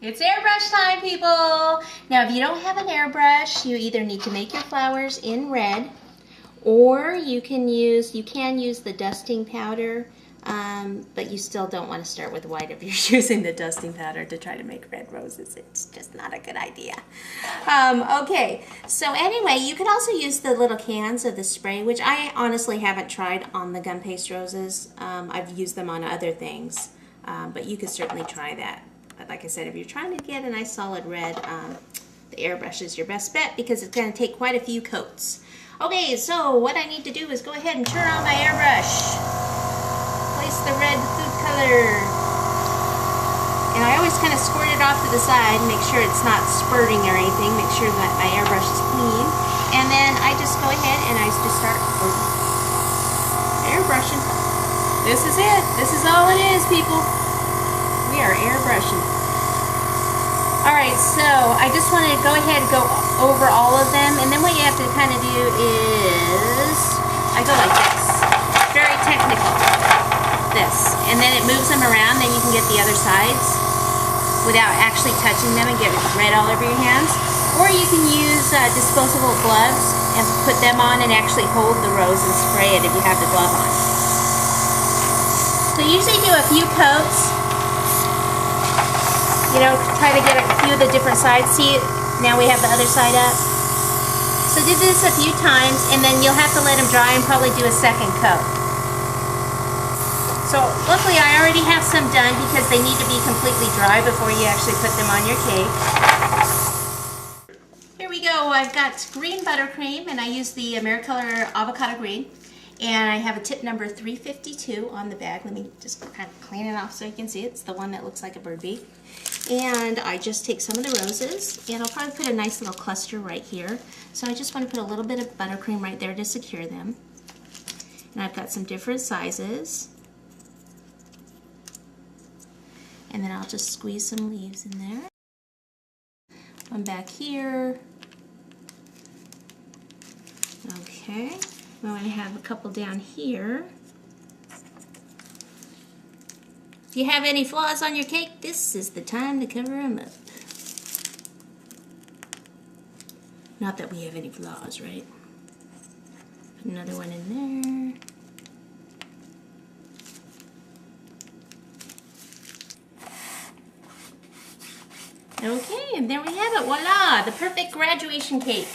It's airbrush time, people! Now, if you don't have an airbrush, you either need to make your flowers in red, or you can use the dusting powder, but you still don't want to start with white if you're using the dusting powder to try to make red roses. It's just not a good idea. Okay, so anyway, you could also use the little cans of the spray, which I honestly haven't tried on the gum paste roses. I've used them on other things, but you could certainly try that. But like I said, if you're trying to get a nice solid red, the airbrush is your best bet because it's going to take quite a few coats. Okay, so what I need to do is go ahead and turn on my airbrush. Place the red food color. And I always kind of squirt it off to the side, make sure it's not spurting or anything, make sure that my airbrush is clean. And then I just go ahead and I just start airbrushing. This is it. This is all it is, people. We are airbrushing. Alright, so I just want to go ahead and go over all of them, and then what you have to kind of do is, I go like this. Very technical. This. And then it moves them around, then you can get the other sides without actually touching them and get red all over your hands. Or you can use disposable gloves and put them on and actually hold the rose and spray it if you have the glove on. So you usually do a few coats. You know, try to get a few of the different sides. See, now we have the other side up. So do this a few times, and then you'll have to let them dry and probably do a second coat. So luckily I already have some done because they need to be completely dry before you actually put them on your cake. Here we go. I've got green buttercream, and I use the Americolor avocado green. And I have a tip number 352 on the bag. Let me just kind of clean it off so you can see. It's the one that looks like a bird beak. And I just take some of the roses, and I'll probably put a nice little cluster right here. So I just want to put a little bit of buttercream right there to secure them. And I've got some different sizes. And then I'll just squeeze some leaves in there. One back here. Okay. I'm going to have a couple down here. If you have any flaws on your cake, this is the time to cover them up. Not that we have any flaws, right? Put another one in there. Okay, and there we have it. Voila! The perfect graduation cake.